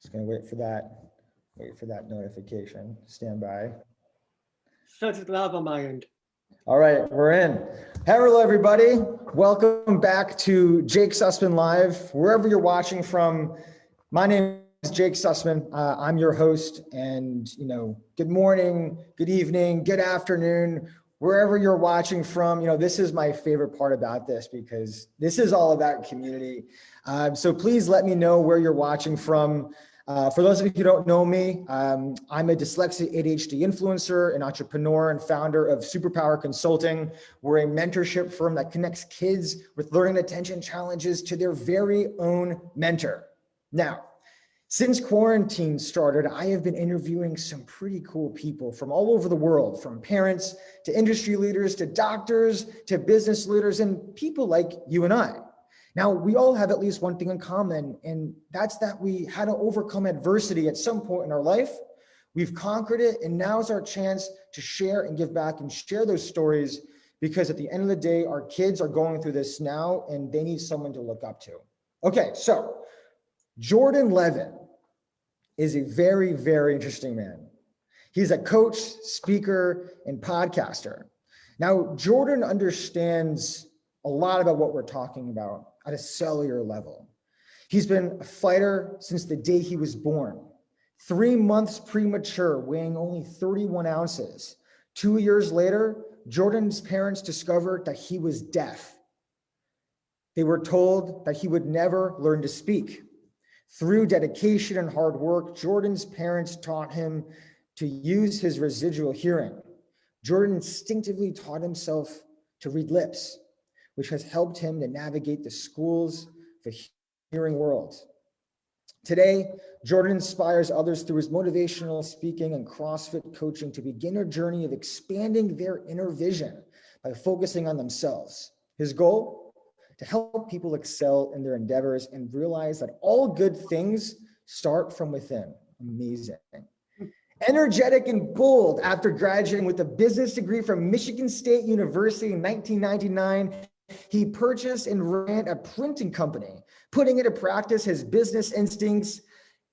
Just gonna wait for that notification. Stand by. Such is love on my end. All right, we're in. Hello, everybody. Welcome back to Jake Sussman Live, wherever you're watching from. My name is Jake Sussman. I'm your host, and good morning, good evening, good afternoon, wherever you're watching from. This is my favorite part about this because this is all about community. So please let me know where you're watching from. For those of you who don't know me, I'm a Dyslexia ADHD influencer, an entrepreneur, and founder of Superpower Consulting. We're a mentorship firm that connects kids with learning attention challenges to their very own mentor. Now, since quarantine started, I have been interviewing some pretty cool people from all over the world, from parents to industry leaders to doctors to business leaders and people like you and I. Now, we all have at least one thing in common, and that's that we had to overcome adversity at some point in our life. We've conquered it, and now's our chance to share and give back and share those stories, because at the end of the day, our kids are going through this now, and they need someone to look up to. Okay, so Jordan Levin is a very, very interesting man. He's a coach, speaker, and podcaster. Now, Jordan understands a lot about what we're talking about at a cellular level. He's been a fighter since the day he was born. 3 months premature, weighing only 31 ounces. 2 years later, Jordan's parents discovered that he was deaf. They were told that he would never learn to speak. Through dedication and hard work, Jordan's parents taught him to use his residual hearing. Jordan instinctively taught himself to read lips, which has helped him to navigate the schools, the hearing world. Today, Jordan inspires others through his motivational speaking and CrossFit coaching to begin a journey of expanding their inner vision by focusing on themselves. His goal? To help people excel in their endeavors and realize that all good things start from within. Amazing. Energetic and bold, after graduating with a business degree from Michigan State University in 1999, he purchased and ran a printing company, putting into practice his business instincts.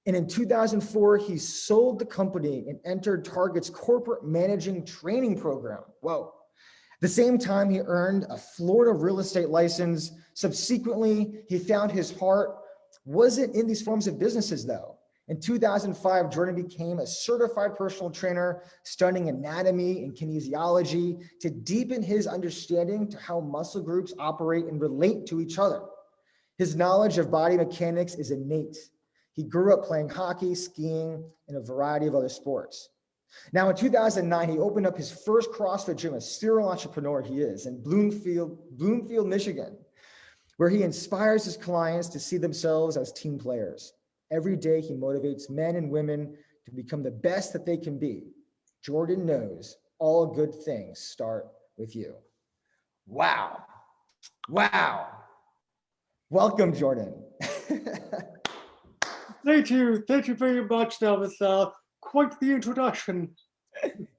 And in 2004, he sold the company and entered Target's corporate managing training program. Whoa. At the same time, he earned a Florida real estate license. Subsequently, he found his heart wasn't in these forms of businesses, though. In 2005, Jordan became a certified personal trainer, studying anatomy and kinesiology to deepen his understanding to how muscle groups operate and relate to each other. His knowledge of body mechanics is innate. He grew up playing hockey, skiing, and a variety of other sports. Now, in 2009, he opened up his first CrossFit gym, a serial entrepreneur he is, in Bloomfield, Michigan, where he inspires his clients to see themselves as team players. Every day, he motivates men and women to become the best that they can be. Jordan knows all good things start with you. Wow. Wow. Welcome, Jordan. Thank you very much. That was quite the introduction.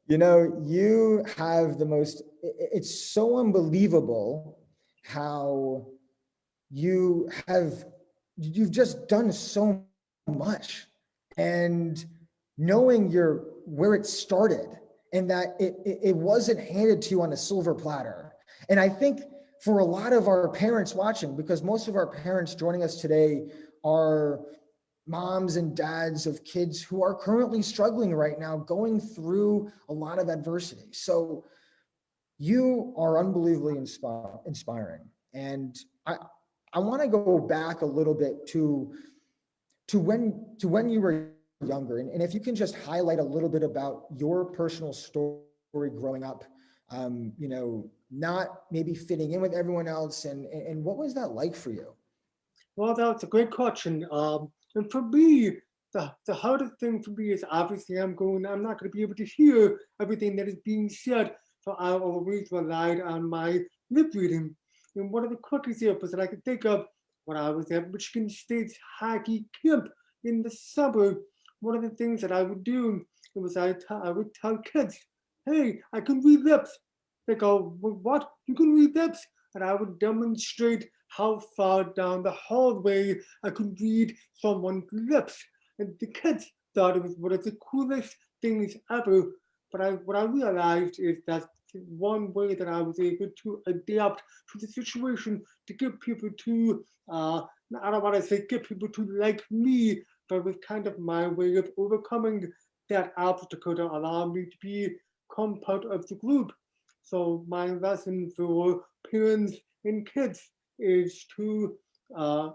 You have it's so unbelievable how you've just done so much, and knowing where it started and that it wasn't handed to you on a silver platter. And I think for a lot of our parents watching, because most of our parents joining us today are moms and dads of kids who are currently struggling right now, going through a lot of adversity. So you are unbelievably inspiring. And I want to go back a little bit to when you were younger, and if you can just highlight a little bit about your personal story growing up, not maybe fitting in with everyone else, and what was that like for you? Well, that's a great question. And for me, the hardest thing for me is obviously I'm not going to be able to hear everything that is being said, so I always relied on my lip reading. And one of the quickest examples that I can think of, when I was at Michigan State's hockey camp in the summer, one of the things that I would do was I would tell kids, hey, I can read lips. They go, well, what? You can read lips? And I would demonstrate how far down the hallway I could read someone's lips. and the kids thought it was one of the coolest things ever. But what I realized is that one way that I was able to adapt to the situation to get people to, I don't want to say get people to like me, but it was kind of my way of overcoming that obstacle to allow me to become part of the group. So my lesson for parents and kids is to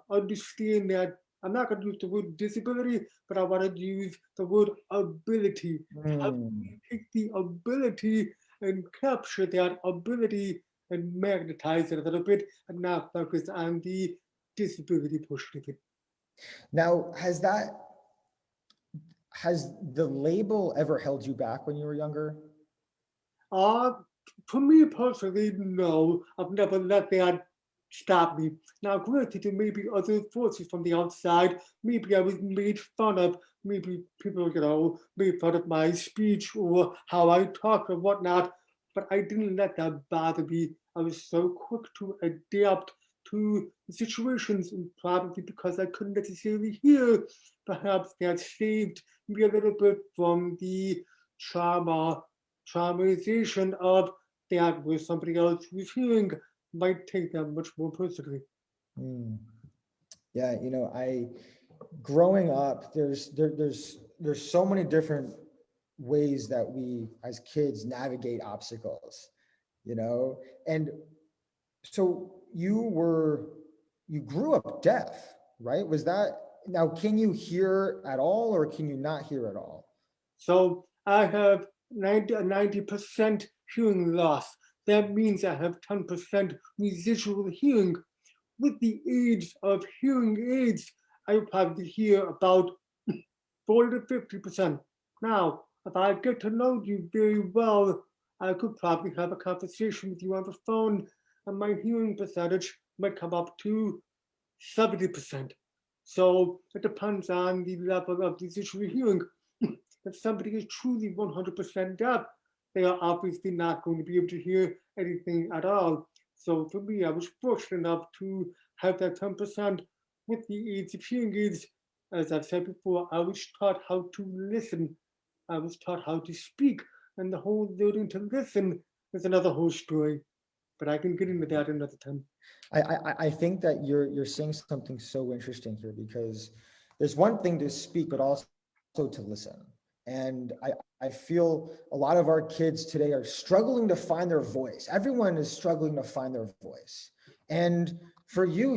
understand that I'm not going to use the word disability, but I want to use the word ability. How can Mm. we take the ability and capture that ability and magnetize it a little bit and not focus on the disability portion of it? Now, has the label ever held you back when you were younger? Uh, for me personally, no, I've never let that stop me. Now, granted, there may be other forces from the outside. Maybe I was made fun of. Maybe people, made fun of my speech or how I talk or whatnot. But I didn't let that bother me. I was so quick to adapt to the situations, and probably because I couldn't necessarily hear, perhaps that saved me a little bit from the trauma traumatization of that where somebody else who's hearing might take that much more personally. Mm. Yeah, I growing up, there's so many different ways that we as kids navigate obstacles, and so you grew up deaf, right? Was that now, can you hear at all or can you not hear at all? So I have 90% hearing loss. That means I have 10% residual hearing. With the age of hearing aids, I will probably hear about 40 to 50%. Now, if I get to know you very well, I could probably have a conversation with you on the phone, and my hearing percentage might come up to 70%. So it depends on the level of residual hearing. If somebody is truly 100% deaf, they are obviously not going to be able to hear anything at all. So for me, I was fortunate enough to have that 10% with the aids of hearing aids. As I've said before, I was taught how to listen. I was taught how to speak. And the whole learning to listen is another whole story. But I can get into that another time. I think that you're saying something so interesting here, because there's one thing to speak, but also to listen. And I feel a lot of our kids today are struggling to find their voice. Everyone is struggling to find their voice. And for you,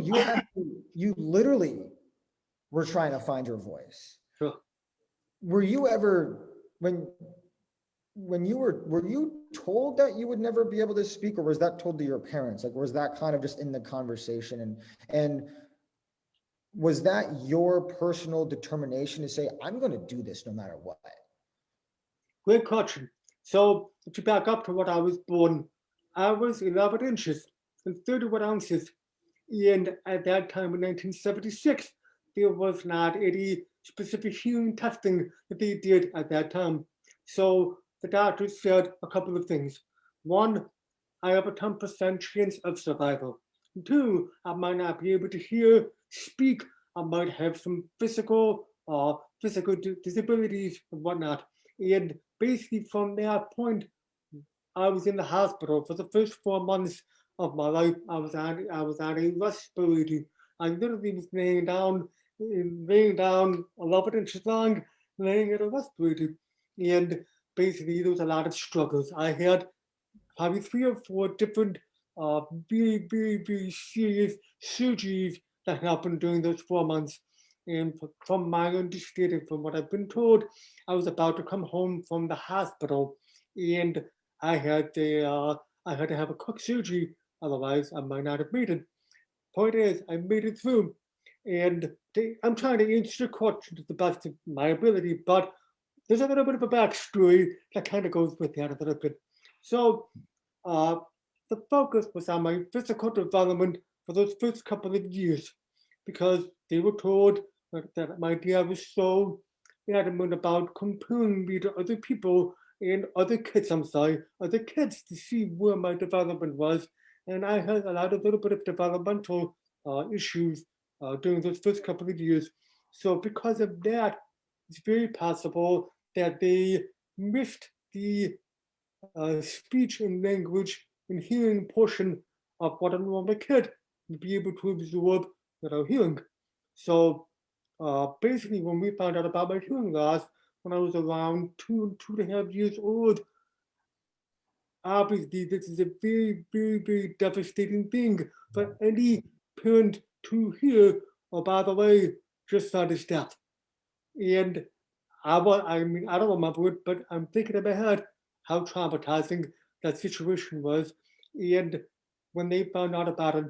you literally were trying to find your voice. Sure. Were you ever when were you told that you would never be able to speak, or was that told to your parents? Like, was that kind of just in the conversation, and was that your personal determination to say, I'm going to do this no matter what? Great question. So to back up to what I was born, I was 11 inches and 31 ounces. And at that time in 1976, there was not any specific hearing testing that they did at that time. So the doctors said a couple of things. One, I have a 10% chance of survival. Two, I might not be able to hear, speak. I might have some physical disabilities and whatnot. And basically from that point, I was in the hospital for the first 4 months of my life. I was on a respirator. I literally was laying down 11 inches long, laying in a respirator. And basically there was a lot of struggles. I had probably 3 or 4 different very serious surgeries that happened during those 4 months. And from my understanding, from what I've been told, I was about to come home from the hospital, and I had to I had to have a quick surgery, otherwise I might not have made it. Point is, I made it through, and I'm trying to answer the question to the best of my ability, but there's a little bit of a backstory that kind of goes with that a little bit. So uh, the focus was on my physical development for those first couple of years because they were told that my dad was so adamant about comparing me to other people and other kids, I'm sorry, other kids to see where my development was. And I had a little bit of developmental issues during those first couple of years. So because of that, it's very possible that they missed the speech and language and hearing portion of what a normal kid would be able to absorb without hearing. So basically, when we found out about my hearing loss when I was around 2.5 years old, obviously this is a very, very, very devastating thing for any parent to hear. Oh, by the way, just saw this death. And I mean, I don't remember it, but I'm thinking in my head how traumatizing that situation was. And when they found out about it,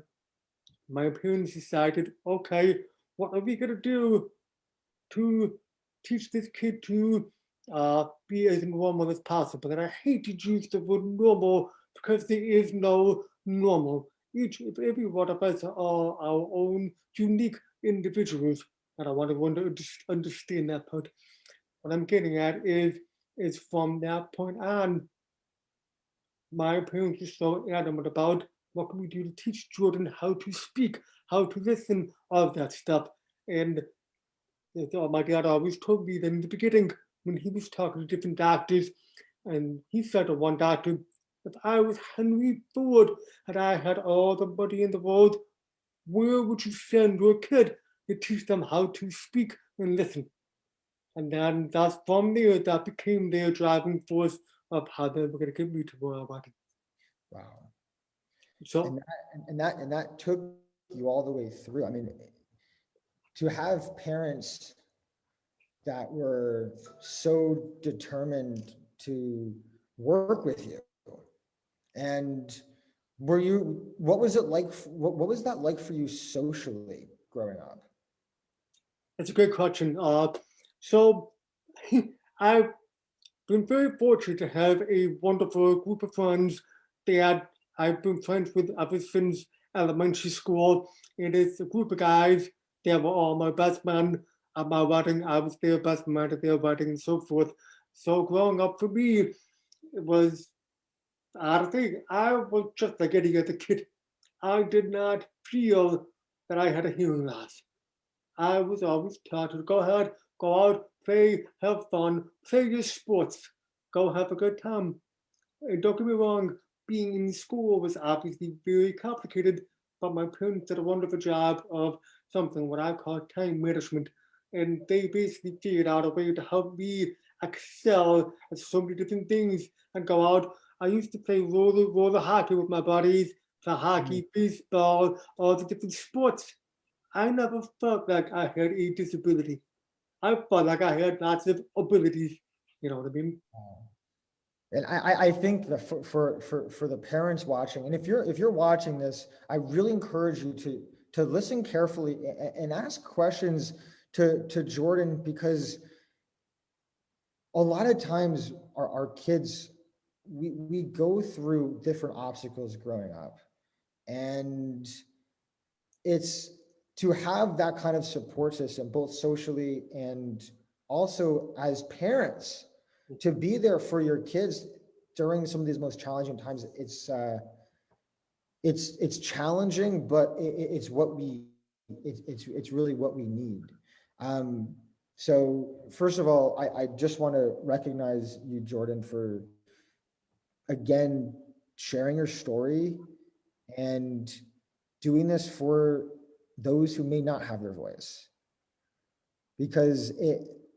my parents decided, okay, what are we gonna do to teach this kid to be as normal as possible? And I hate to use the word normal because there is no normal. Every one of us are our own unique individuals, and I want everyone to understand that part. What I'm getting at is from that point on, my parents were so adamant about what can we do to teach Jordan how to speak, how to listen, all of that stuff. And my dad always told me that in the beginning, when he was talking to different doctors, and he said to one doctor, if I was Henry Ford and I had all the money in the world, where would you send your kid to teach them how to speak and listen? And then that's from there that became their driving force of how they were going to get me to where I wanted. Wow. So And that took you all the way through. I mean, to have parents that were so determined to work with you, and what was it like, what was that like for you socially growing up? that's a great question. So I've been very fortunate to have a wonderful group of friends that I've been friends with ever since elementary school. It is a group of guys that were all my best men at my wedding. I was their best man at their wedding and so forth. So growing up for me, it was, I think I was just like any other kid. I did not feel that I had a hearing loss. I was always taught to go ahead, go out, play, have fun, play your sports, go have a good time. And don't get me wrong, being in school was obviously very complicated, but my parents did a wonderful job of something what I call time management. And they basically figured out a way to help me excel at so many different things and go out. I used to play roller hockey with my buddies, play hockey, baseball, all the different sports. I never felt like I had a disability. I felt like I had lots of abilities. You know what I mean? And I think that for the parents watching, and if you're watching this, I really encourage you to listen carefully and ask questions to Jordan, because a lot of times our kids, we go through different obstacles growing up, and it's to have that kind of support system, both socially and also as parents, to be there for your kids during some of these most challenging times. It's challenging, but it's what it's really what we need. So first of all, I just want to recognize you, Jordan, for again sharing your story and doing this for those who may not have their voice, because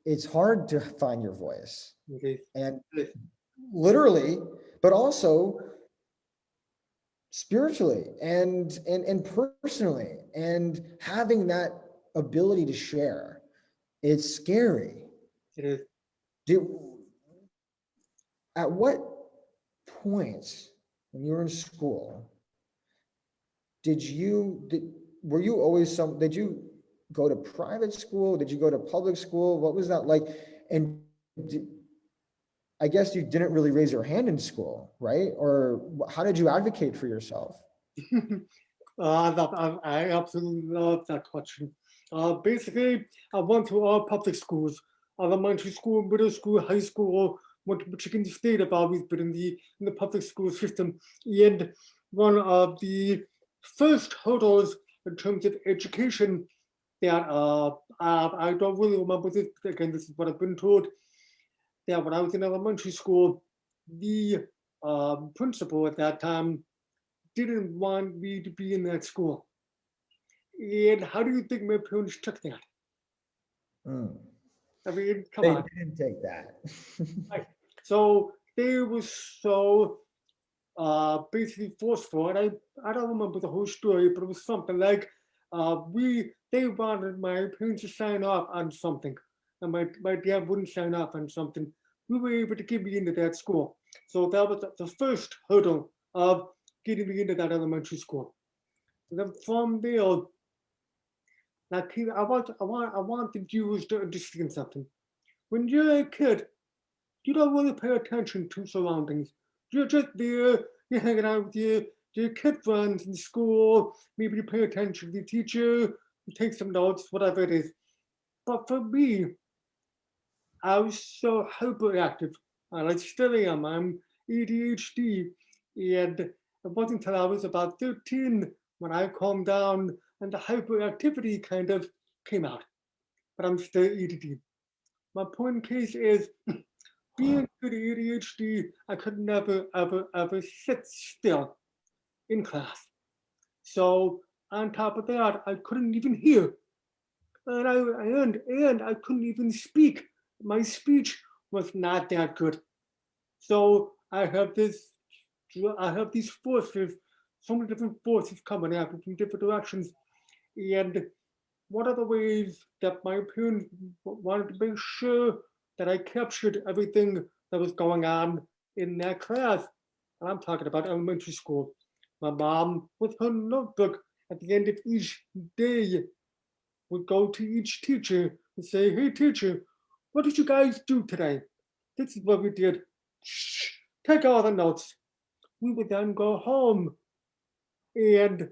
it's hard to find your voice, Okay. and literally, but also spiritually and personally, and having that ability to share, it's scary. It is. At what points when you were in school were you always did you go to private school? Did you go to public school? What was that like? And I guess you didn't really raise your hand in school, right? Or how did you advocate for yourself? I absolutely love that question. Basically, I went to all public schools, elementary school, middle school, high school. Went to Michigan State. I've always been in the public school system. And one of the first hurdles in terms of education that I don't really remember this. Again, this is what I've been told. That when I was in elementary school, the principal at that time didn't want me to be in that school. And how do you think my parents took that? Mm. I mean, come They on. didn't take that. Right. So they were so basically forceful. And I don't remember the whole story, but it was something like they wanted my parents to sign off on something. And my dad wouldn't sign off on something. We were able to get me into that school. So that was the first hurdle of getting me into that elementary school. And then from there, like I want the viewers to understand something. When you're a kid, you don't really pay attention to surroundings. You're just there, you're hanging out with your kid friends in school, maybe you pay attention to the teacher, you take some notes, whatever it is. But for me, I was so hyperactive, and I still am. I'm ADHD, and it wasn't until I was about 13 when I calmed down and the hyperactivity kind of came out. But I'm still ADD. My point in case is being good at ADHD, I could never, ever, ever sit still in class. So on top of that, I couldn't even hear, and I couldn't even speak. My speech was not that good. So I have these forces, so many different forces coming at me from different directions, and one of the ways that my parents wanted to make sure that I captured everything that was going on in that class, and I'm talking about elementary school. My mom, with her notebook at the end of each day, would go to each teacher and say, "Hey, teacher, what did you guys do today? This is what we did. Shh, take all the notes." We would then go home and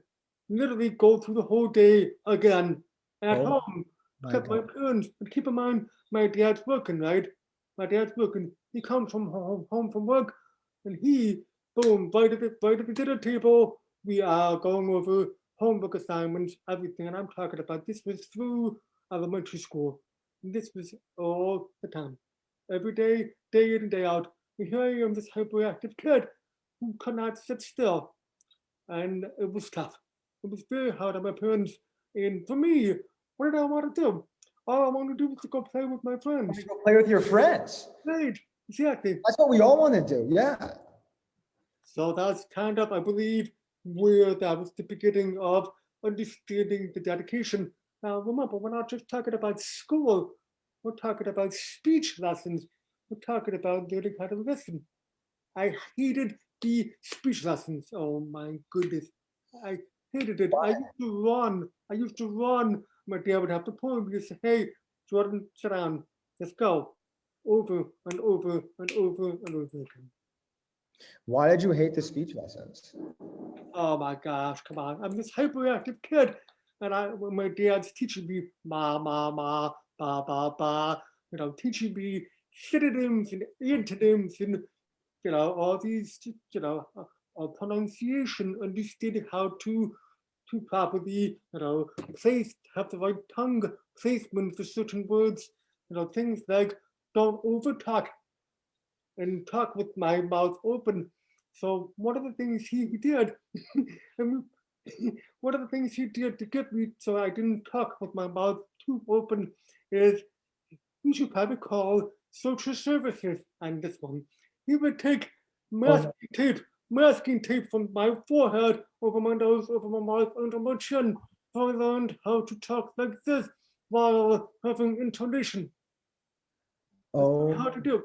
literally go through the whole day again at Oh home. my Except my God. parents, but keep in mind, my dad's working, right? My dad's working. He comes from home from work, and he, boom, right at the dinner table. We are going over homework assignments, everything. And I'm talking about this was through elementary school. And this was all the time, every day in and day out. And here I am, this hyperactive kid who could not sit still, and it was tough. It was very hard on my parents. And for me, what did I want to do? All I wanted to do was to go play with my Want friends. to go play with your friends? Right, exactly. That's what we all want to do. Yeah. So that's kind of, I believe, where that was the beginning of understanding the dedication. Now, remember, we're not just talking about school, we're talking about speech lessons, we're talking about learning how to listen. I hated the speech lessons. Oh my goodness. I hated it. I used to run. I used to run. My dad would have to pull me and say, "Hey, Jordan, sit down. Let's go." Over and over and over and over again. Why did you hate the speech lessons? Oh my gosh, come on. I'm this hyperactive kid. And when my dad's teaching me ma, ba, teaching me synonyms and antonyms and all these, pronunciation, understanding how to properly, have the right tongue placement for certain words, things like don't over talk and talk with my mouth open. So one of the things he did, and one of the things he did to get me so I didn't talk with my mouth too open is we should probably call social services on this one. He would take Oh, masking tape from my forehead over my nose, over my mouth, under my chin. So I learned how to talk like this while having intonation. That's oh, how to do.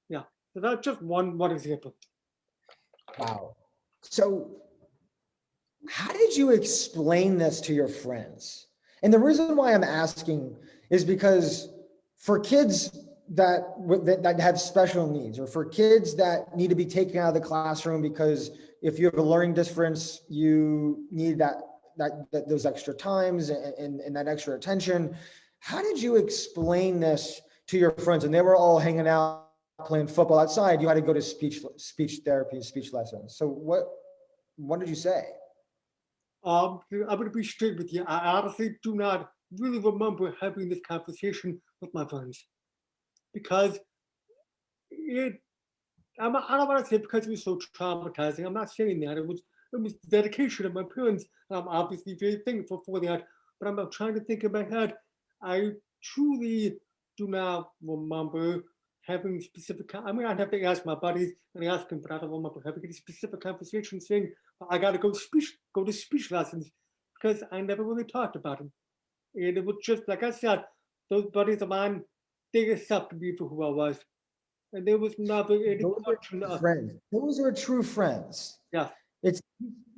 Yeah. So that's just one example. wow. So, how did you explain this to your friends? And the reason why I'm asking is because for kids that have special needs, or for kids that need to be taken out of the classroom because if you have a learning difference, you need that those extra times and that extra attention. How did you explain this to your friends? And they were all hanging out playing football outside. You had to go to speech therapy, speech lessons. So what did you say? I'm going to be straight with you. I honestly do not really remember having this conversation with my friends because I don't want to say because it was so traumatizing. I'm not saying that. It was the dedication of my parents, and I'm obviously very thankful for that. But I'm trying to think in my head. I truly do not remember having specific. I mean, I'd have to ask my buddies and ask them, but I don't remember having any specific conversation saying I got to go to speech lessons because I never really talked about them. And it was just like I said, those buddies of mine, they accepted me for who I was, and there was never any Those are question true of friends. Those are true friends. yeah, It's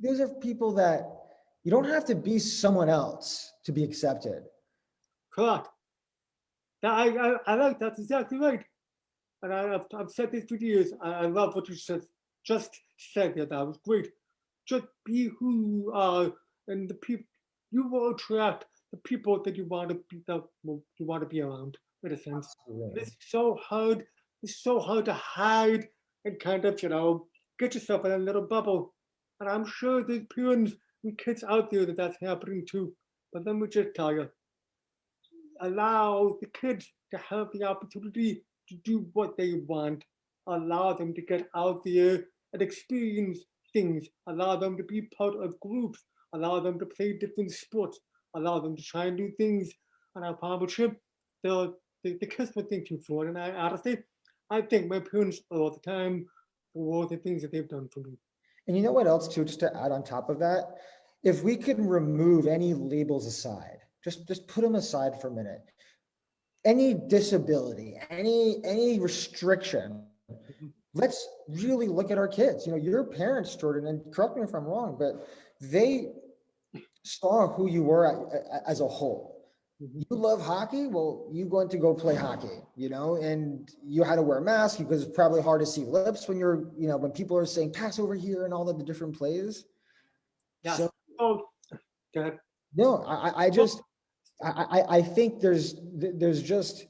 those are people that you don't have to be someone else to be accepted. correct. I like that's exactly right. And I've said this for years. I love what you said. Just said that. That was great. Just be who you are, and the people you will attract the people that you want to be that you want to be around. In a sense, Absolutely. it's so hard. It's so hard to hide and kind of get yourself in a little bubble. And I'm sure there's parents and kids out there that's happening too. But let me just tell you, allow the kids to have the opportunity to do what they want, allow them to get out there and experience things, allow them to be part of groups, allow them to play different sports, allow them to try and do things. And I promise you, the kids will thank you for it. And I honestly, I thank my parents all the time for the things that they've done for me. And you know what else too, just to add on top of that, if we could remove any labels aside, just put them aside for a minute. Any disability, any restriction, Mhm. let's really look at our kids. You know, your parents, Jordan, and correct me if I'm wrong, but they saw who you were as a whole. Mhm. You love hockey, well, you going to go play hockey, you know, and you had to wear a mask because it's probably hard to see lips when you're, you know, when people are saying pass over here and all of the different plays. Yes. So Oh, God. no, I just I think there's just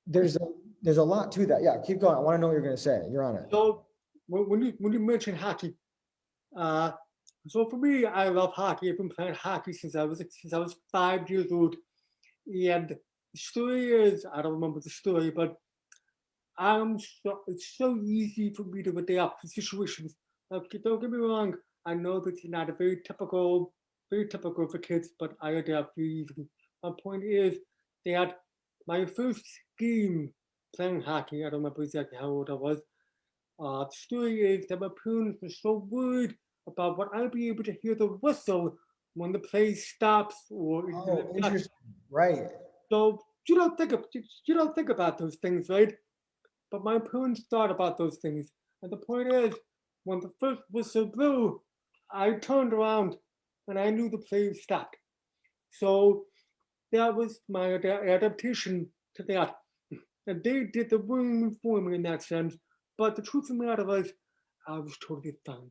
there's a there's a lot to that. Yeah, keep going. I want to know what you're gonna say. You're on it. So when you mention hockey, uh, so for me, I love hockey. I've been playing hockey since I was 5 years old. And the story is, I don't remember the story, but it's so easy for me to adapt to situations. Okay, don't get me wrong. I know that it's not a very typical for kids, but I adapt very easily. My point is that my first game playing hockey, I don't remember exactly how old I was. The story is that my parents were so worried about what I'd be able to hear the whistle when the play stops or is in Oh, effect. interesting. Right. So you don't think about those things, right? But my parents thought about those things. And the point is, when the first whistle blew, I turned around and I knew the play stopped. So that was my adaptation to that. And they did the room for me in that sense. But the truth of the matter was, I was totally fine.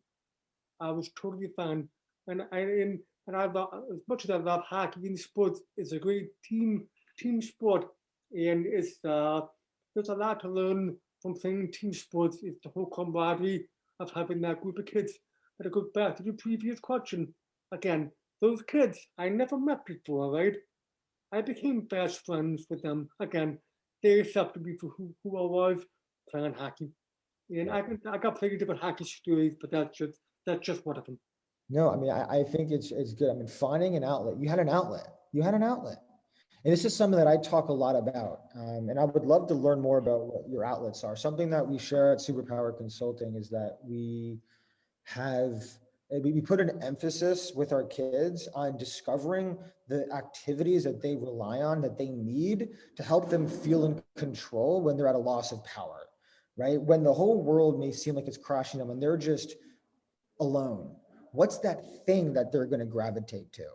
I was totally fine. And I love, as much as I love hockey in sports, it's a great team sport, and there's a lot to learn from playing team sports. It's the whole camaraderie of having that group of kids. But it goes back to the previous question again. Those kids I never met before, right? I became best friends with them again. They accepted me for who I was playing hockey. And Right. I got plenty different hockey stories, but that's just one of them. No, I mean, I think it's good. I mean, finding an outlet. You had an outlet. You had an outlet. And this is something that I talk a lot about. And I would love to learn more about what your outlets are. Something that we share at Superpower Consulting is that have we put an emphasis with our kids on discovering the activities that they rely on, that they need to help them feel in control when they're at a loss of power, right? When the whole world may seem like it's crashing them and they're just alone. What's that thing that they're going to gravitate to?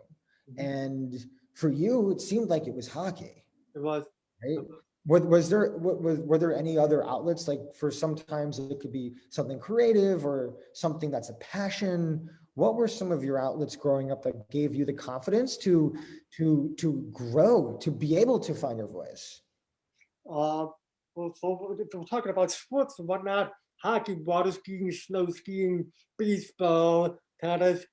Mhm. And for you, it seemed like it was hockey, It was. right? Were there any other outlets? Like for sometimes it could be something creative or something that's a passion. What were some of your outlets growing up that gave you the confidence to grow, to be able to find your voice? Uh, well, so if we're talking about sports and whatnot, hockey, water skiing, snow skiing, baseball, tennis.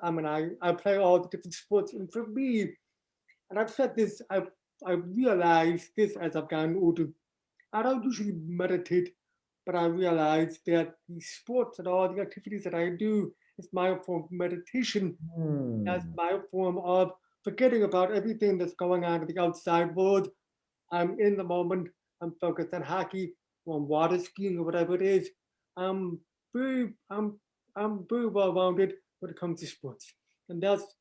I mean, I play all the different sports, and for me, and I've said this, I've realized this as I've gotten older. I don't usually meditate, but I realize that the sports and all the activities that I do is my form of meditation, as Hmm. my form of forgetting about everything that's going on in the outside world. I'm in the moment. I'm focused on hockey, or on water skiing, or whatever it is. I'm very, I'm, I'm very well rounded when it comes to sports, and that's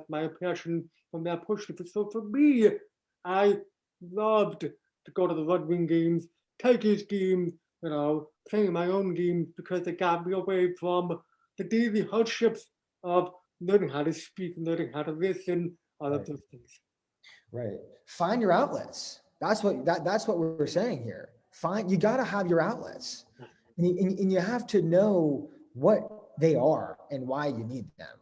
my passion from that push. So for me, I loved to go to the Red Wing games, take his games, playing my own games because they got me away from the daily hardships of learning how to speak, learning how to listen, all of Right. those things. Right. Find your outlets. That's what we're saying here. You got to have your outlets. And you have to know what they are and why you need them.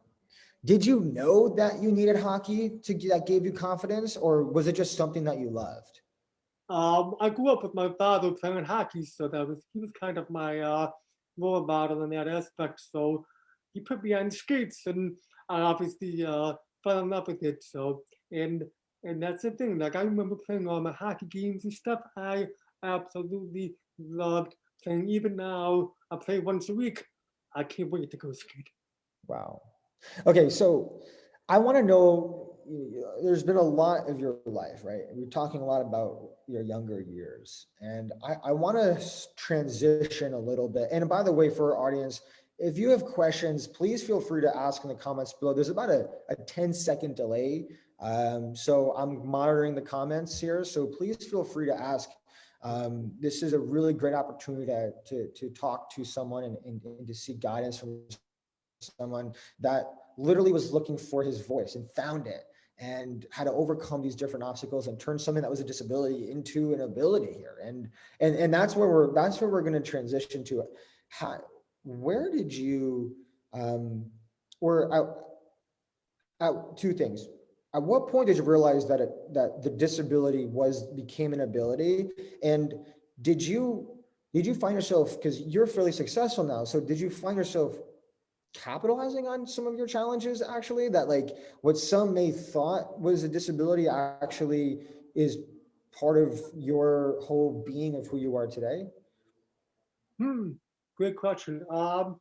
Did you know that you needed hockey that gave you confidence, or was it just something that you loved? I grew up with my father playing hockey, so he was kind of my role model in that aspect. So he put me on skates, and I obviously fell in love with it. So and and that's the thing. Like I remember playing all my hockey games and stuff. I absolutely loved playing. Even now, I play once a week. I can't wait to go skate. Wow. Okay, so I want to know, there's been a lot of your life, right? We're talking a lot about your younger years. And I want to transition a little bit. And by the way, for our audience, if you have questions, please feel free to ask in the comments below. There's about a 10-second delay. So I'm monitoring the comments here. So please feel free to ask. This is a really great opportunity to talk to someone and to seek guidance from someone that literally was looking for his voice and found it and had to overcome these different obstacles and turn something that was a disability into an ability here. And that's where we're going to transition to. How, where did you or two things. At what point did you realize that the disability became an ability? And did you did you find yourself, because you're fairly successful now, so did you find yourself capitalizing on some of your challenges, actually, that like what some may thought was a disability actually is part of your whole being of who you are today? Great question. So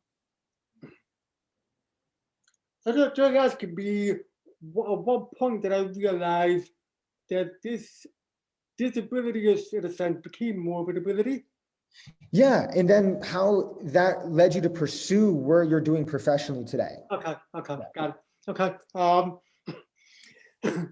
just asking me, at what point did I realize that this disability is, in a sense, became more of an ability? Yeah, and then how that led you to pursue where you're doing professionally today. Okay, Yeah. got it. Okay.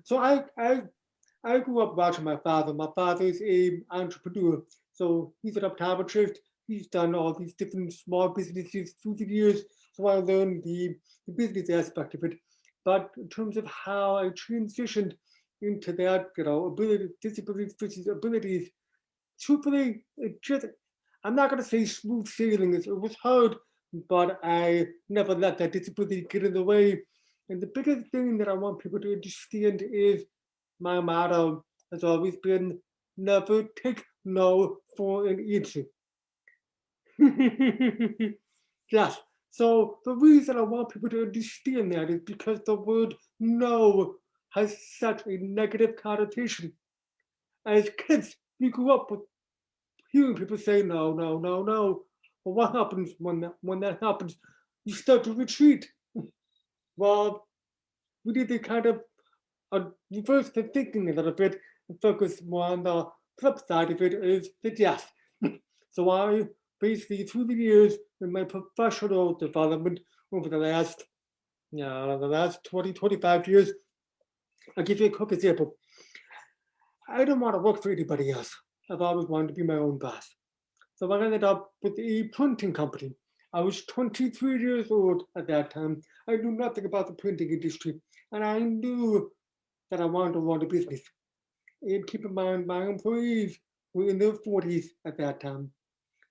So I grew up watching my father. My father is a entrepreneur, so he's an optometrist. He's done all these different small businesses through the years. So I learned the business aspect of it. But in terms of how I transitioned into that, ability, disabilities versus abilities, truthfully, I'm not going to say smooth sailing. It was hard, but I never let that disability get in the way. And the biggest thing that I want people to understand is my motto has always been never take no for an answer. Yes. So the reason I want people to understand that is because the word no has such a negative connotation. As kids, we grew up with hearing people say no, no, no, no. Well, what happens when that happens? You start to retreat. Well, we need to kind of reverse the thinking a little bit and focus more on the flip side of it is the yes. So I basically through the years in my professional development over the last 20, 25 years, I'll give you a quick example. I don't want to work for anybody else. I've always wanted to be my own boss. So I ended up with a printing company. I was 23 years old at that time. I knew nothing about the printing industry, and I knew that I wanted to run a business. And keep in mind, my employees were in their 40s at that time.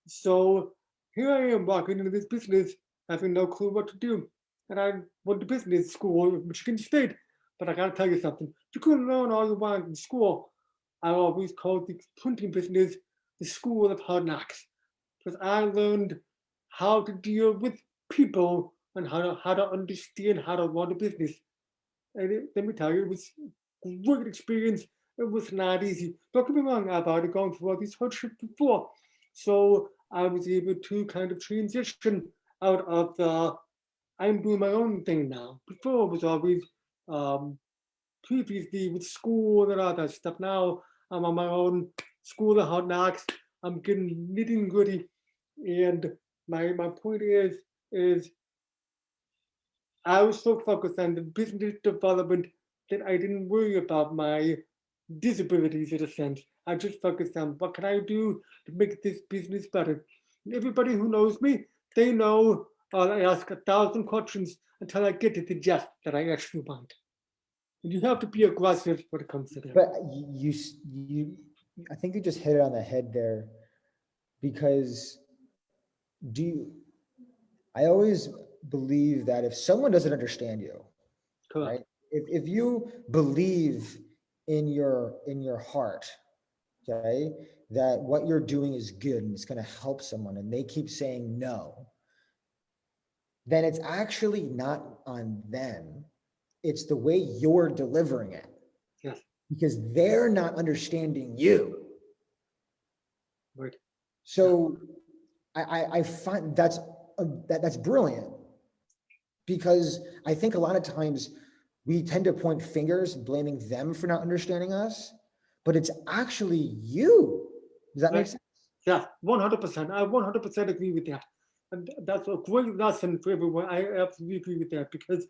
So here I am walking into this business, having no clue what to do. And I went to business school at Michigan State. But I gotta tell you something. You couldn't learn all you wanted in school. I always called the printing business the school of hard knocks. Because I learned how to deal with people and how to understand how to run a business. And let me tell you, great experience. It was not easy. Don't get me wrong, I've already gone through all these hardships before. So I was able to kind of transition out of the I'm doing my own thing now. Before it was always um, previously with school and all that stuff. Now I'm on my own school of hard knocks. I'm getting nitty and gritty. And my point is I was so focused on the business development that I didn't worry about my disabilities in a sense. I just focused on what can I do to make this business better. And everybody who knows me, they know I ask 1,000 questions until I get to the gist that I actually want. And you have to be aggressive when it comes to that. But you, I think you just hit it on the head there, because do you, I always believe that if someone doesn't understand you, Correct. right? If you believe in your heart, okay, that what you're doing is good and it's going to help someone, and they keep saying no, then it's actually not on them. It's the way you're delivering it. Yes. Because they're not understanding you. Right. So I find that's brilliant, because I think a lot of times we tend to point fingers blaming them for not understanding us, but it's actually you. Does that make sense? Yeah, 100%. I 100% agree with that. And that's a great lesson for everyone. I absolutely agree with that, because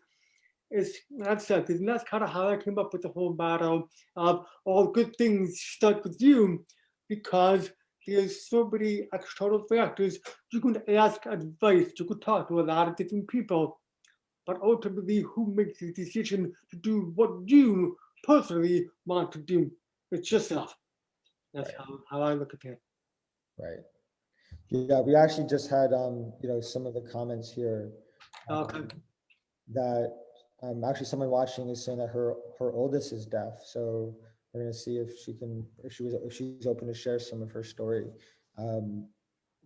it's, I've said this, and that's kind of how I came up with the whole motto of all good things start with you, because there's so many external factors. You can ask advice, you could talk to a lot of different people, but ultimately, who makes the decision to do what you personally want to do? It's yourself. That's Right. how I look at that. Right. Yeah, we actually just had some of the comments here, Okay. that actually someone watching is saying that her oldest is deaf. So we're gonna see if she's open to share some of her story um,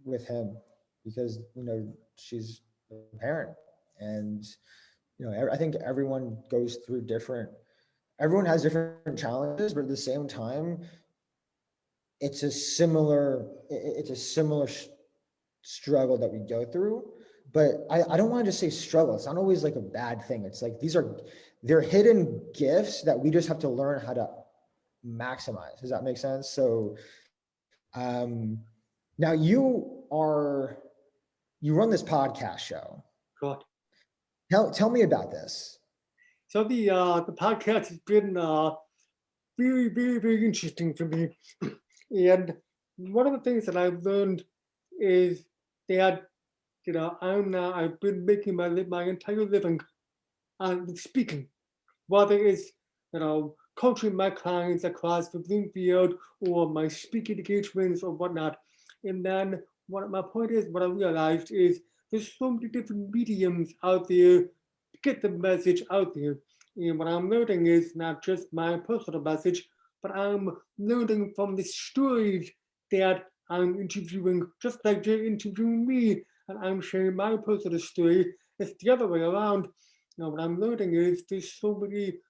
with him, because she's a parent, and I think everyone has different challenges, but at the same time, it's a similar struggle that we go through. But I don't want to just say struggle. It's not always like a bad thing. It's like they're hidden gifts that we just have to learn how to maximize. Does that make sense? So now you run this podcast show. Good. Tell me about this. So the podcast has been very, very, very interesting for me. And one of the things that I've learned is that, I've been making my entire living on speaking, whether it's, coaching my clients across the Bloomfield or my speaking engagements or whatnot. And then what my point is, what I realized is there's so many different mediums out there to get the message out there. And what I'm learning is not just my personal message, but I'm learning from the stories that I'm interviewing, just like you're interviewing me, and I'm sharing my personal story. It's the other way around. What I'm learning is there's so many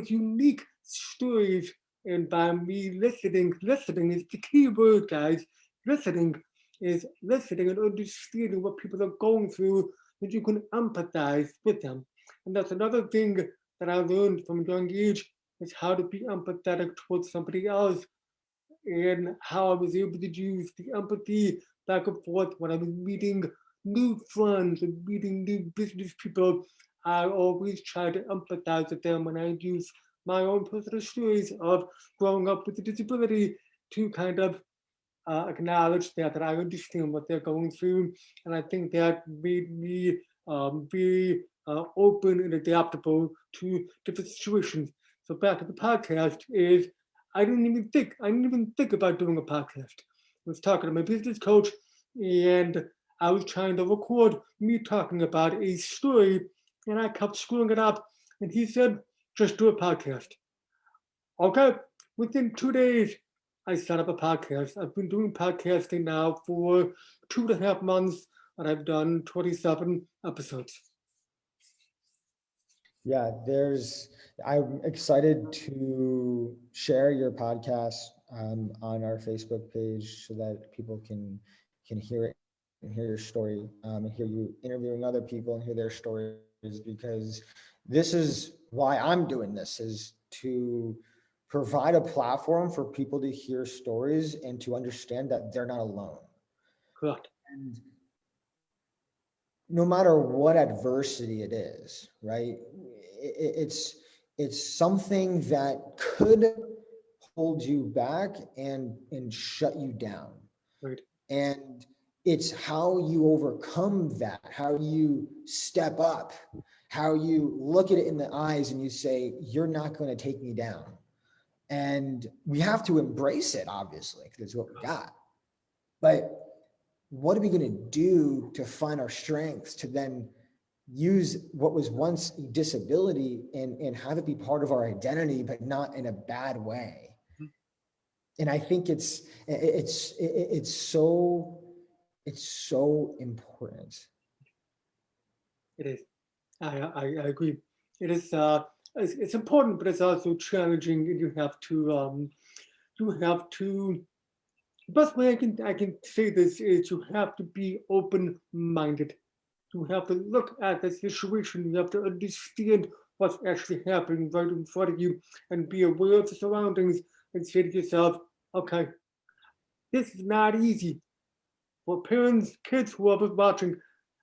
unique stories, and by me listening is the key word, guys. Listening is listening and understanding what people are going through, that you can empathize with them. And that's another thing that I learned from a young age, is how to be empathetic towards somebody else, and how I was able to use the empathy back and forth when I was meeting new friends and meeting new business people. I always try to empathize with them when I use my own personal stories of growing up with a disability to kind of acknowledge that I understand what they're going through. And I think that made me very open and adaptable to different situations. So back to the podcast is I didn't even think about doing a podcast. I was talking to my business coach, and I was trying to record me talking about a story, and I kept screwing it up. And he said, just do a podcast. Okay, within 2 days, I set up a podcast. I've been doing podcasting now for 2.5 months, and I've done 27 episodes. Yeah, I'm excited to share your podcast on our Facebook page so that people can hear it and hear your story, and hear you interviewing other people and hear their stories, because this is why I'm doing this, is to provide a platform for people to hear stories and to understand that they're not alone. Correct. And no matter what adversity it is, right? It's something that could hold you back and shut you down. Right. And it's how you overcome that, how you step up, how you look at it in the eyes and you say, you're not going to take me down. And we have to embrace it, obviously, because it's what we got. But what are we going to do to find our strengths to then use what was once a disability and have it be part of our identity, but not in a bad way? And I think it's so important. It is. I agree. It is. It's important, but it's also challenging. And you have to. The best way I can say this is you have to be open-minded. You have to look at the situation. You have to understand what's actually happening right in front of you and be aware of the surroundings and say to yourself, okay, this is not easy. For parents, kids, whoever's watching,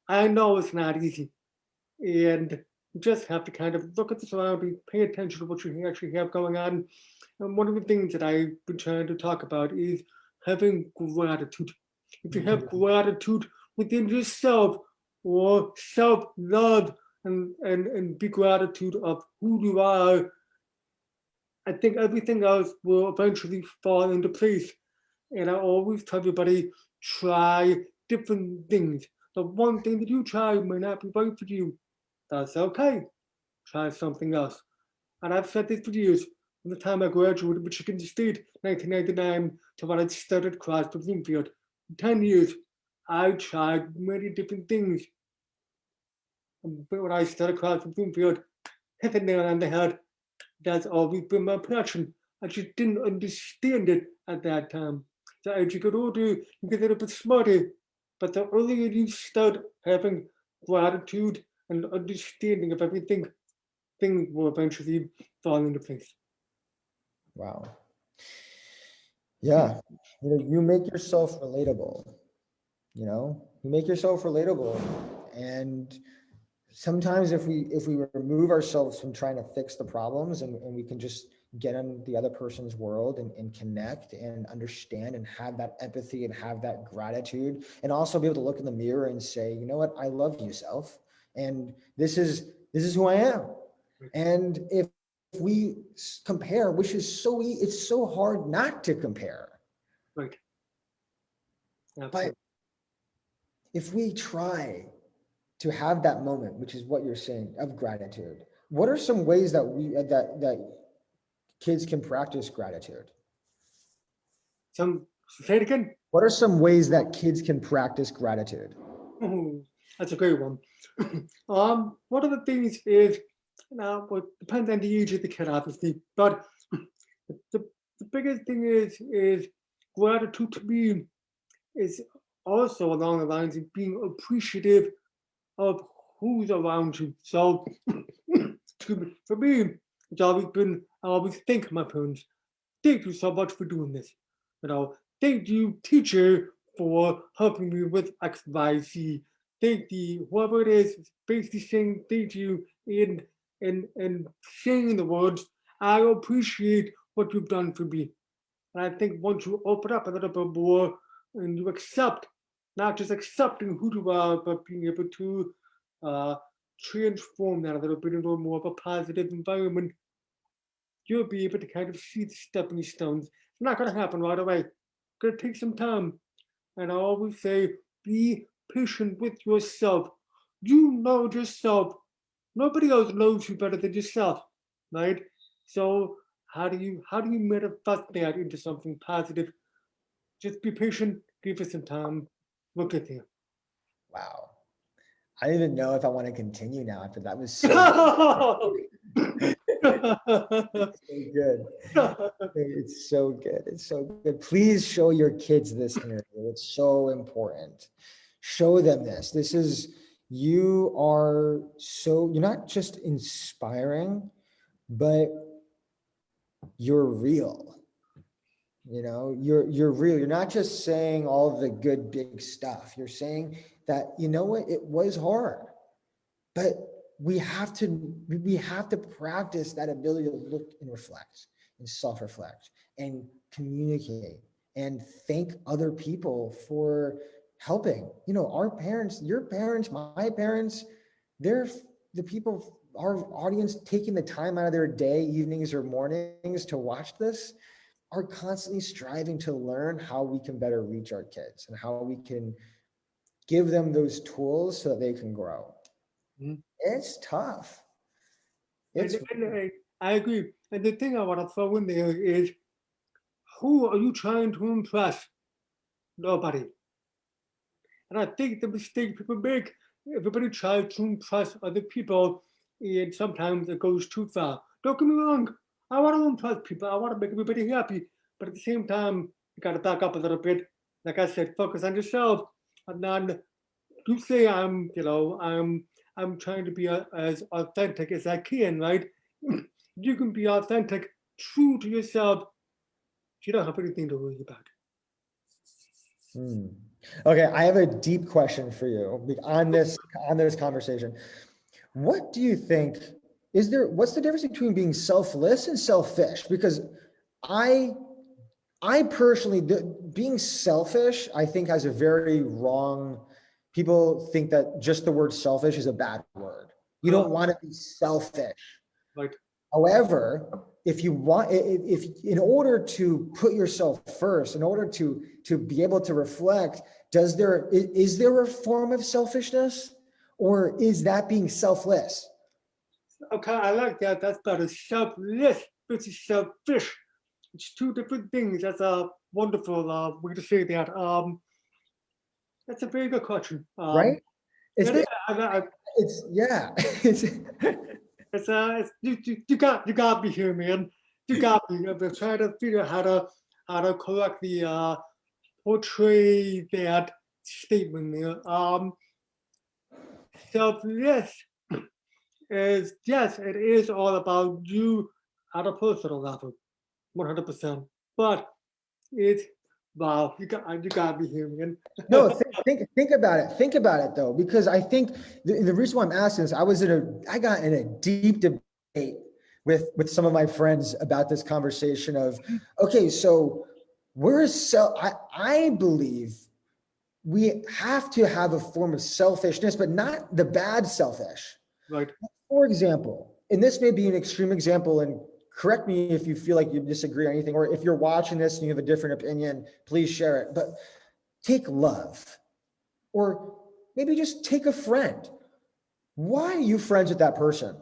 I know it's not easy. And you just have to kind of look at the surroundings, pay attention to what you actually have going on. And one of the things that I've been trying to talk about is having gratitude. If you have gratitude within yourself, or self-love, and be gratitude of who you are, I think everything else will eventually fall into place. And I always tell everybody, try different things. The one thing that you try may not be right for you. That's okay. Try something else. And I've said this for years. From the time I graduated from Michigan State, 1999, to when I started class for Bloomfield. In 10 years, I tried many different things. But when I started class for Bloomfield, hit the nail on the head. That's always been my passion. I just didn't understand it at that time. So as you get older, you get a little bit smarter. But the earlier you start having gratitude and understanding of everything, things will eventually fall into place. Wow. Yeah. You make yourself relatable, you make yourself relatable. And sometimes if we remove ourselves from trying to fix the problems and we can just get in the other person's world and connect and understand and have that empathy and have that gratitude, and also be able to look in the mirror and say, you know what, I love you, self, and this is who I am. And if we compare, which is it's so hard not to compare. Right. But if we try to have that moment, which is what you're saying, of gratitude, what are some ways that that kids can practice gratitude? Say it again. What are some ways that kids can practice gratitude? Oh, that's a great one. One of the things is, now it depends on the age of the kid, obviously, but the, the biggest thing is gratitude to me is also along the lines of being appreciative of who's around you. So for me, it's always been, I always thank my parents. Thank you so much for doing this. Thank you, teacher, for helping me with X, Y, Z. Thank you, whoever it is, basically saying thank you and saying the words, I appreciate what you've done for me. And I think once you open up a little bit more and you accept, not just accepting who you are, but being able to uh, transform that a little bit into more of a positive environment, you'll be able to kind of see the stepping stones. It's not going to happen right away. It's going to take some time. And I always say, be patient with yourself. You know yourself. Nobody else knows you better than yourself, right? So how do you manifest that into something positive? Just be patient. Give it some time. We'll get there. Wow. I don't even know if I want to continue now after that. Was so good. It's so good. It's so good. Please show your kids this interview. It's so important. Show them this. You're not just inspiring, but you're real. You're real. You're not just saying all of the good big stuff. You're saying that, you know what, it was hard, but we have to practice that ability to look and reflect and self-reflect and communicate and thank other people for helping. Our parents, your parents, my parents, they're the people, our audience, taking the time out of their day, evenings or mornings to watch this, are constantly striving to learn how we can better reach our kids and how we can give them those tools so that they can grow. Mhm. It's tough. And I agree. And the thing I want to throw in there is, who are you trying to impress? Nobody. And I think the mistake people make, everybody tries to impress other people, and sometimes it goes too far. Don't get me wrong, I want to impress people, I want to make everybody happy, but at the same time, you got to back up a little bit. Like I said, focus on yourself, and then you say I'm trying to be as authentic as I can, right? You can be authentic, true to yourself. You don't have anything to worry about. Okay, I have a deep question for you on this conversation. What do you think what's the difference between being selfless and selfish? Because I personally, being selfish, I think has a very wrong, people think that just the word selfish is a bad word. You don't want to be selfish. Right. However, if in order to put yourself first, in order to be able to reflect, is there a form of selfishness, or is that being selfless? Okay, I like that. That's better. Selfless versus selfish. It's two different things. That's a wonderful way to say that. That's a very good question. Right? It's, It is. yeah. You got me here, man. You got me. I've been trying to figure out how to correctly portray that statement there. Selfless is, yes, it is all about you at a personal level, 100%. But it's, wow, you got me here, man. No, think about it. Think about it though, because I think the reason why I'm asking is I got in a deep debate with some of my friends about this conversation of, okay, so I believe we have to have a form of selfishness, but not the bad selfish. Right. For example, and this may be an extreme example, and correct me if you feel like you disagree or anything, or if you're watching this and you have a different opinion, please share it. But take love, or maybe just take a friend. Why are you friends with that person?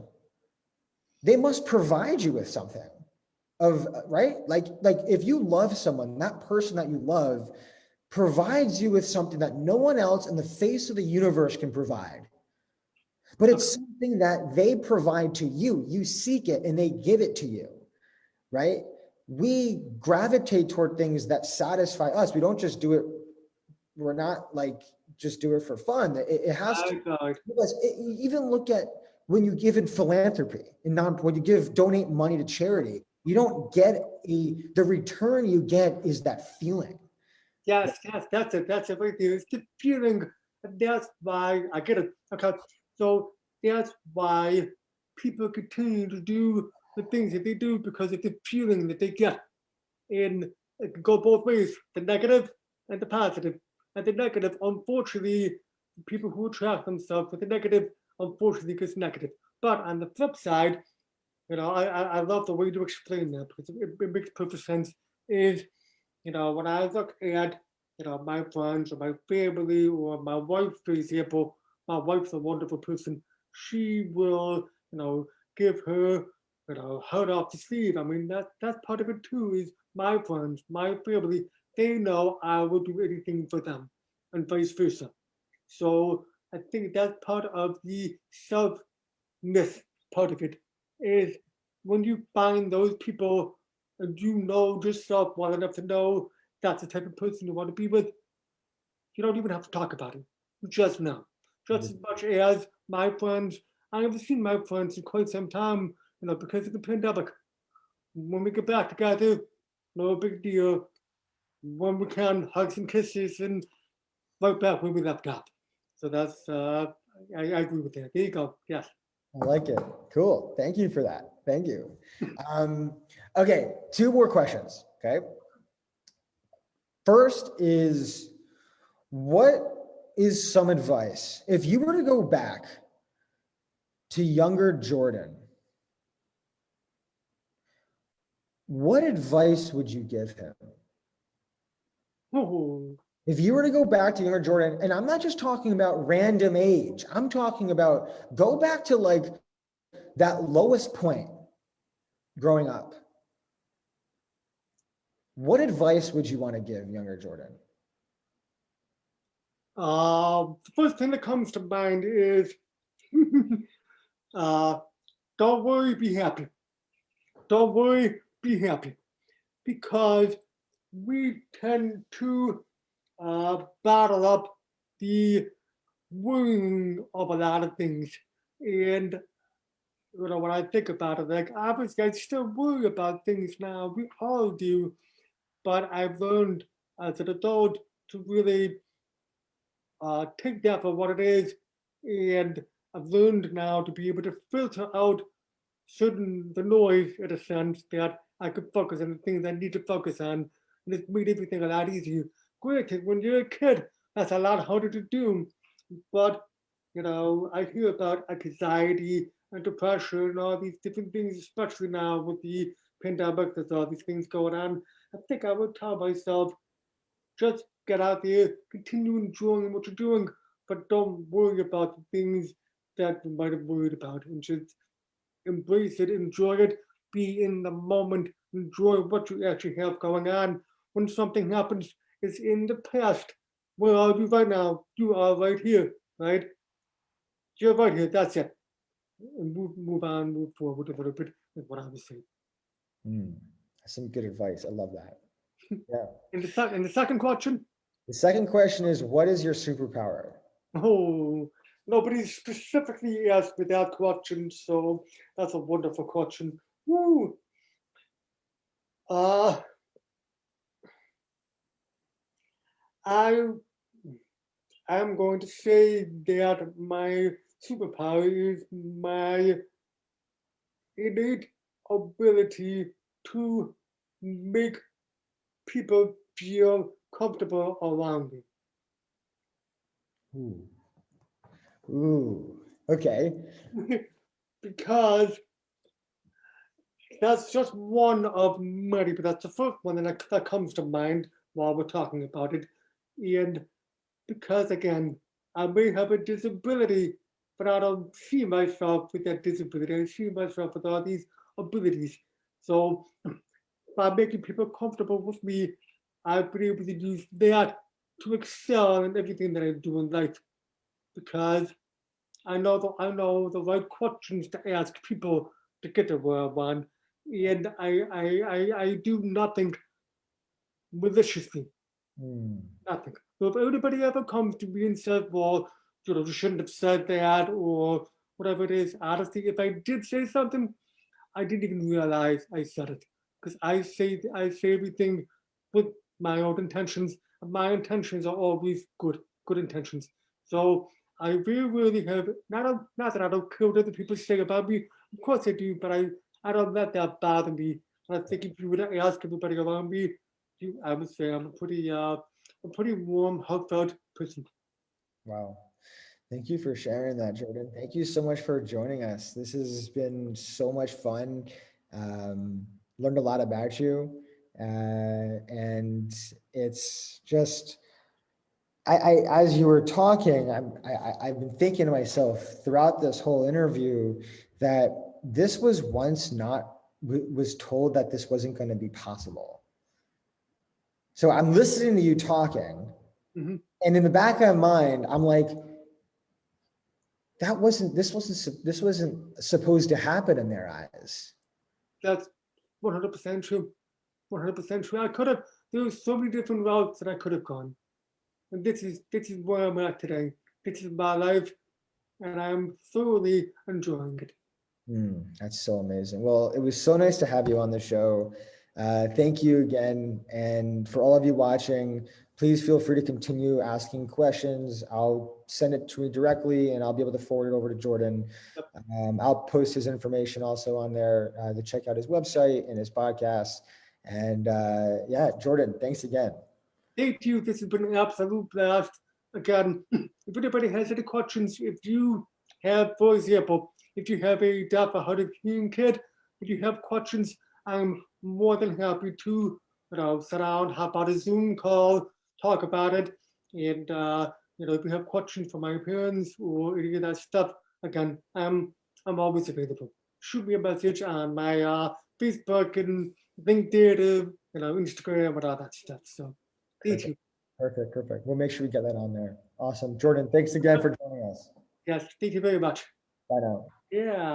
They must provide you with something right? Like if you love someone, that person that you love provides you with something that no one else in the face of the universe can provide. But it's something that they provide to you. You seek it and they give it to you, right? We gravitate toward things that satisfy us. We don't just do it. We're not like just do it for fun. It has to. Because even look at when you give in philanthropy and when you donate money to charity, you don't get the return you get is that feeling. Yes, that's it. That's it right there. It's the feeling. And that's why I get it. Okay. So that's why people continue to do the things that they do, because of the feeling that they get. And it can go both ways, the negative and the positive. And the negative, unfortunately, people who attract themselves with the negative, unfortunately, gets negative. But on the flip side, I love the way you explain that, because it makes perfect sense. Is, when I look at, my friends or my family or my wife, for example, my wife's a wonderful person. She will, give her, heart off the sleeve. I mean, that's part of it too, is my friends, my family, they know I will do anything for them, and vice versa. So I think that's part of the selfness part of it, is when you find those people and you know yourself well enough to know that's the type of person you want to be with, you don't even have to talk about it. You just know. Just as much as my friends, I haven't seen my friends in quite some time, because of the pandemic. When we get back together, no big deal. When we can, hugs and kisses, and right back where we left off. So that's, I agree with that. There you go. Yes. I like it. Cool. Thank you for that. Thank you. Okay, two more questions. Okay. First is, what is some advice if you were to go back to younger Jordan? What advice would you give him? Oh, If you were to go back to younger Jordan, and I'm not just talking about random age, I'm talking about go back to like that lowest point growing up. What advice would you want to give younger Jordan? the first thing that comes to mind is uh, don't worry, be happy. Don't worry, be happy. Because we tend to bottle up the worrying of a lot of things. And when I think about it, like obviously I still worry about things now. We all do, but I've learned as an adult to really take that for what it is. And I've learned now to be able to filter out the noise in a sense that I could focus on the things I need to focus on. And it's made everything a lot easier. Granted, when you're a kid, that's a lot harder to do. But, I hear about anxiety and depression and all these different things, especially now with the pandemic, there's all these things going on. I think I would tell myself, just get out there, continue enjoying what you're doing, but don't worry about the things that you might have worried about, and just embrace it, enjoy it, be in the moment, enjoy what you actually have going on. When something happens, it's in the past. Where are you right now? You are right here, right? You're right here, that's it. And move on, move forward a little bit is what I would say. Some good advice. I love that. Yeah. And the second question, The second question is, what is your superpower? oh, nobody specifically asked me that question, so that's a wonderful question. Woo! Uh, I am going to say that my superpower is my innate ability to make people feel comfortable around me. Ooh. Okay. Because that's just one of many, but that's the first one that comes to mind while we're talking about it. And because again, I may have a disability, but I don't see myself with that disability. I see myself with all these abilities. So by making people comfortable with me, I've been able to use that to excel in everything that I do in life. Because I know the right questions to ask people to get to where I want, and I do nothing maliciously. Nothing. So if anybody ever comes to me and says, well, you shouldn't have said that or whatever it is, honestly, if I did say something, I didn't even realize I said it. Because I say everything with my own intentions, and my intentions are always good intentions. So I really have not that I don't care what other people say about me. Of course I do, but I don't let that bother me. And I think if you were to ask everybody around me, I would say I'm a pretty warm, heartfelt person. Wow. Thank you for sharing that, Jordan. Thank you so much for joining us. This has been so much fun. Learned a lot about you. And it's just, as you were talking, I've been thinking to myself throughout this whole interview that this was once was told that this wasn't going to be possible. So I'm listening to you talking, Mhm. and in the back of my mind, I'm like, this wasn't supposed to happen in their eyes. That's 100% true. 100% true. There were so many different routes that I could have gone. And this is where I'm at today. This is my life, and I'm thoroughly enjoying it. That's so amazing. Well, it was so nice to have you on the show. Thank you again. And for all of you watching, please feel free to continue asking questions. I'll send it to me directly and I'll be able to forward it over to Jordan. I'll post his information also on there to check out his website and his podcast. And yeah, Jordan, thanks again. Thank you. This has been an absolute blast. Again, if anybody has any questions, if you have, for example, if you have a deaf or hard of hearing kid, if you have questions, I'm more than happy to sit down, hop on a Zoom call, talk about it. And if you have questions for my parents or any of that stuff, again, I'm always available. Shoot me a message on my Facebook and LinkedIn, Instagram, and all that stuff. So thank you. Perfect. We'll make sure we get that on there. Awesome. Jordan, thanks again for joining us. Yes, thank you very much. Bye now. Yeah.